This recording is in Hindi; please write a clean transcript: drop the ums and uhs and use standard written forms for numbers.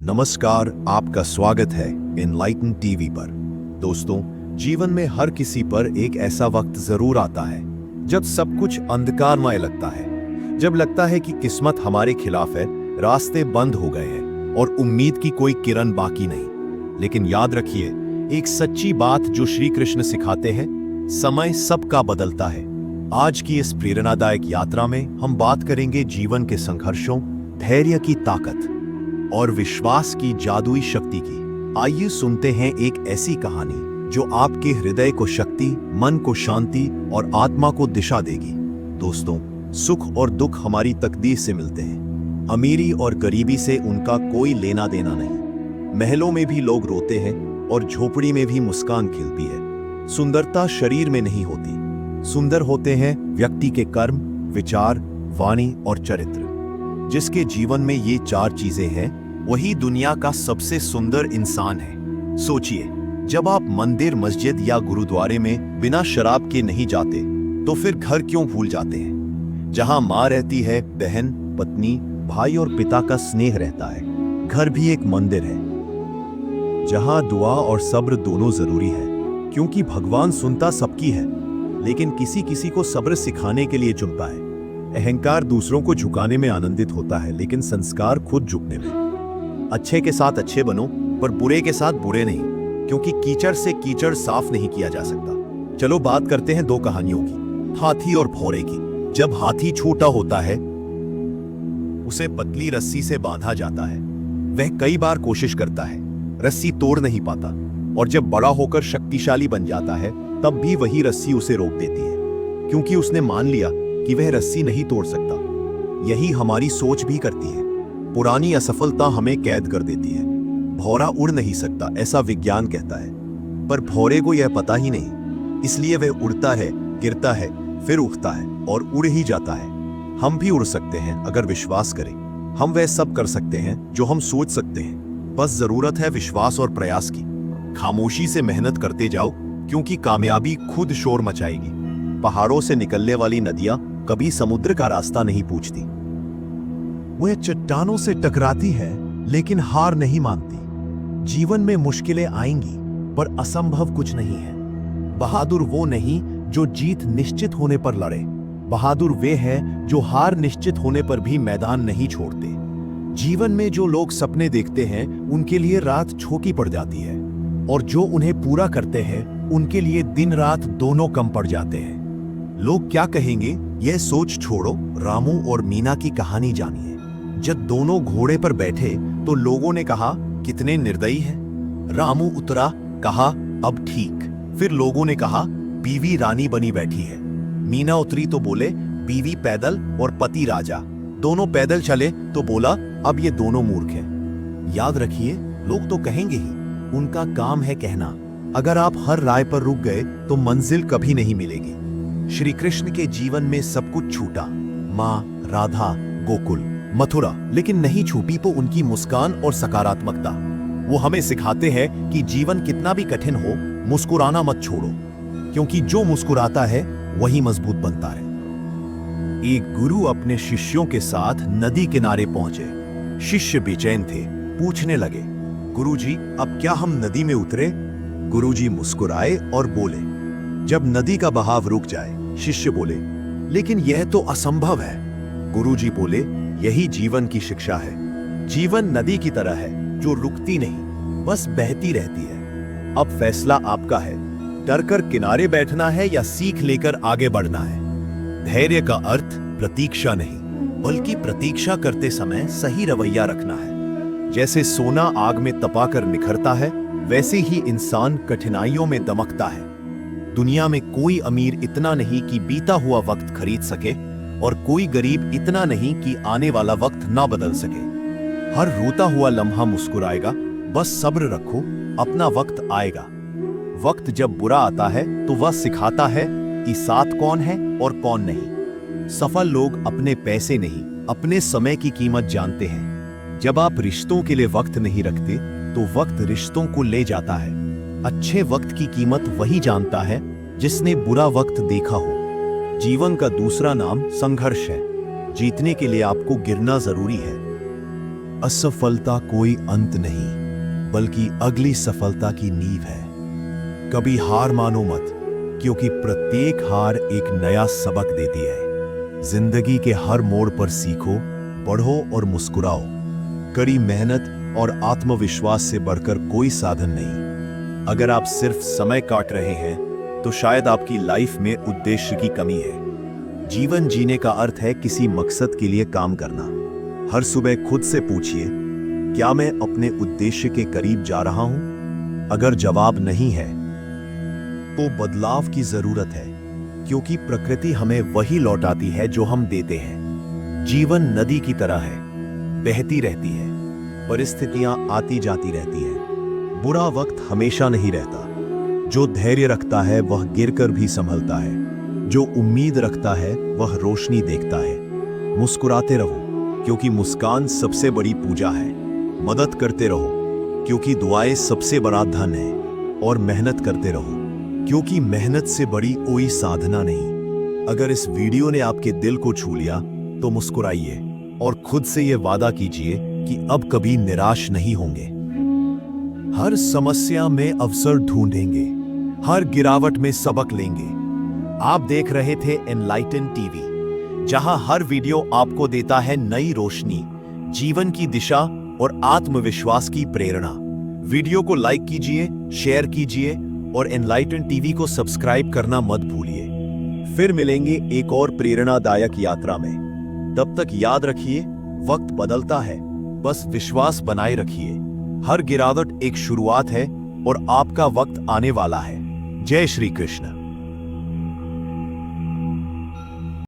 नमस्कार, आपका स्वागत है एनलाइटन टीवी पर। दोस्तों, जीवन में हर किसी पर एक ऐसा वक्त जरूर आता है जब सब कुछ अंधकारमय लगता है, जब लगता है कि किस्मत हमारे खिलाफ है, रास्ते बंद हो गए हैं और उम्मीद की कोई किरण बाकी नहीं। लेकिन याद रखिए एक सच्ची बात जो श्री कृष्ण सिखाते हैं, समय सबका बदलता है। आज की इस प्रेरणादायक यात्रा में हम बात करेंगे जीवन के संघर्षों, धैर्य की ताकत और विश्वास की जादुई शक्ति की। आइए सुनते हैं एक ऐसी कहानी जो आपके हृदय को शक्ति, मन को शांति और आत्मा को दिशा देगी। दोस्तों, सुख और दुख हमारी तकदीर से मिलते हैं। अमीरी और गरीबी से उनका कोई लेना देना नहीं। महलों में भी लोग रोते हैं और झोपड़ी में भी मुस्कान खिलती है। सुंदरता शरीर में नहीं होती, सुंदर होते हैं व्यक्ति के कर्म, विचार, वाणी और चरित्र। जिसके जीवन में ये चार चीजें हैं, वही दुनिया का सबसे सुंदर इंसान है। सोचिए, जब आप मंदिर, मस्जिद या गुरुद्वारे में बिना शराब के नहीं जाते, तो फिर घर क्यों भूल जाते हैं? जहां माँ रहती है, बहन, पत्नी, भाई और पिता का स्नेह रहता है, घर भी एक मंदिर है। जहां दुआ और सब्र दोनों जरूरी है, क्योंकि भगवान सुनता सबकी है, लेकिन किसी किसी को सब्र सिखाने के लिए चुनता है। अहंकार दूसरों को झुकाने में आनंदित होता है, लेकिन संस्कार खुद झुकने में। अच्छे के साथ अच्छे बनो, पर बुरे के साथ बुरे नहीं, क्योंकि कीचड़ से कीचड़ साफ नहीं किया जा सकता। चलो बात करते हैं दो कहानियों की, हाथी और भौरे की। जब हाथी छोटा होता है, उसे पतली रस्सी से बांधा जाता है। वह कई बार कोशिश करता है, रस्सी तोड़ नहीं पाता, और जब बड़ा होकर शक्तिशाली बन जाता है, तब भी वही रस्सी उसे रोक देती है, क्योंकि उसने मान लिया कि वह रस्सी नहीं तोड़ सकता। यही हमारी सोच भी करती है। पुरानी असफलता हमें कैद कर देती है। भौरा उड़ नहीं सकता, ऐसा विज्ञान कहता है, पर भौरे को यह पता ही नहीं, इसलिए वह उड़ता है, गिरता है, फिर उठता है और उड़ ही जाता है। हम भी उड़ सकते हैं अगर विश्वास करें। हम वह सब कर सकते हैं जो हम सोच सकते हैं। बस जरूरत है विश्वास और प्रयास की। खामोशी से मेहनत करते जाओ, क्योंकि कामयाबी खुद शोर मचाएगी। पहाड़ों से निकलने वाली नदियां कभी समुद्र का रास्ता नहीं पूछती। वह चट्टानों से टकराती है, लेकिन हार नहीं मानती। जीवन में मुश्किलें आएंगी, पर असंभव कुछ नहीं है। बहादुर वो नहीं जो जीत निश्चित होने पर लड़े। बहादुर वे हैं जो हार निश्चित होने पर भी मैदान नहीं छोड़ते। जीवन में जो लोग सपने देखते हैं, उनके लिए रात छोटी पड़ जाती है, और जो उन्हें पूरा करते हैं, उनके लिए दिन रात दोनों कम पड़ जाते हैं। लोग क्या कहेंगे, यह सोच छोड़ो, रामू और मीना की कहानी जानिए। जब दोनों घोड़े पर बैठे तो लोगों ने कहा, कितने निर्दयी हैं। रामू उतरा, कहा, अब ठीक। फिर लोगों ने कहा, बीवी रानी बनी बैठी है। मीना उतरी तो बोले, बीवी पैदल और पति राजा। दोनों पैदल चले तो बोला, अब ये दोनों मूर्ख हैं। याद रखिए, लोग तो कहेंगे ही, उनका काम है कहना। अगर आप हर राय पर रुक गए तो मंजिल कभी नहीं मिलेगी। श्री कृष्ण के जीवन में सब कुछ छूटा, माँ, राधा, गोकुल, मथुरा, लेकिन नहीं छूटी तो उनकी मुस्कान और सकारात्मकता। वो हमें सिखाते हैं कि जीवन कितना भी कठिन हो, मुस्कुराना मत छोड़ो, क्योंकि जो मुस्कुराता है वही मजबूत बनता है। एक गुरु अपने शिष्यों के साथ नदी किनारे पहुंचे। शिष्य बेचैन थे, पूछने लगे, गुरुजी, अब क्या हम नदी में उतरे? गुरुजी मुस्कुराए और बोले, जब नदी का बहाव रुक जाए। शिष्य बोले, लेकिन यह तो असंभव है। गुरुजी बोले, यही जीवन की शिक्षा है। जीवन नदी की तरह है जो रुकती नहीं, बस बहती रहती है। अब फैसला आपका है, डरकर किनारे बैठना है या सीख लेकर आगे बढ़ना है। धैर्य का अर्थ प्रतीक्षा नहीं, बल्कि प्रतीक्षा करते समय सही रवैया रखना है। जैसे सोना आग में तपाकर निखरता है, वैसे ही इंसान कठिनाइयों में दमकता है। दुनिया में कोई अमीर इतना नहीं कि बीता हुआ वक्त खरीद सके, और कोई गरीब इतना नहीं कि आने वाला वक्त ना बदल सके। हर रोता हुआ लम्हा मुस्कुराएगा, बस सब्र रखो, अपना वक्त आएगा। वक्त जब बुरा आता है तो वह सिखाता है कि साथ कौन है और कौन नहीं। सफल लोग अपने पैसे नहीं, अपने समय की कीमत जानते हैं। जब आप रिश्तों के लिए वक्त नहीं रखते, तो वक्त रिश्तों को ले जाता है। अच्छे वक्त की कीमत वही जानता है जिसने बुरा वक्त देखा हो। जीवन का दूसरा नाम संघर्ष है। जीतने के लिए आपको गिरना जरूरी है। असफलता कोई अंत नहीं, बल्कि अगली सफलता की नींव है। कभी हार मानो मत, क्योंकि प्रत्येक हार एक नया सबक देती है। जिंदगी के हर मोड़ पर सीखो, पढ़ो और मुस्कुराओ। कड़ी मेहनत और आत्मविश्वास से बढ़कर कोई साधन नहीं। अगर आप सिर्फ समय काट रहे हैं, तो शायद आपकी लाइफ में उद्देश्य की कमी है। जीवन जीने का अर्थ है किसी मकसद के लिए काम करना। हर सुबह खुद से पूछिए, क्या मैं अपने उद्देश्य के करीब जा रहा हूं? अगर जवाब नहीं है, तो बदलाव की जरूरत है, क्योंकि प्रकृति हमें वही लौटाती है जो हम देते हैं। जीवन नदी की तरह है, बहती रहती है, परिस्थितियां आती जाती रहती हैं। बुरा वक्त हमेशा नहीं रहता। जो धैर्य रखता है वह गिरकर भी संभलता है। जो उम्मीद रखता है वह रोशनी देखता है। मुस्कुराते रहो, क्योंकि मुस्कान सबसे बड़ी पूजा है। मदद करते रहो, क्योंकि दुआएं सबसे बड़ा धन है। और मेहनत करते रहो, क्योंकि मेहनत से बड़ी कोई साधना नहीं। अगर इस वीडियो ने आपके दिल को छू लिया, तो मुस्कुराइए और खुद से यह वादा कीजिए कि अब कभी निराश नहीं होंगे। हर समस्या में अवसर ढूंढेंगे, हर गिरावट में सबक लेंगे। आप देख रहे थे एनलाइटन टीवी, जहां हर वीडियो आपको देता है नई रोशनी, जीवन की दिशा और आत्मविश्वास की प्रेरणा। वीडियो को लाइक कीजिए, शेयर कीजिए और एनलाइटन टीवी को सब्सक्राइब करना मत भूलिए। फिर मिलेंगे एक और प्रेरणादायक यात्रा में। तब तक याद रखिए, वक्त बदलता है, बस विश्वास बनाए रखिए। हर गिरावट एक शुरुआत है और आपका वक्त आने वाला है। जय श्री कृष्ण।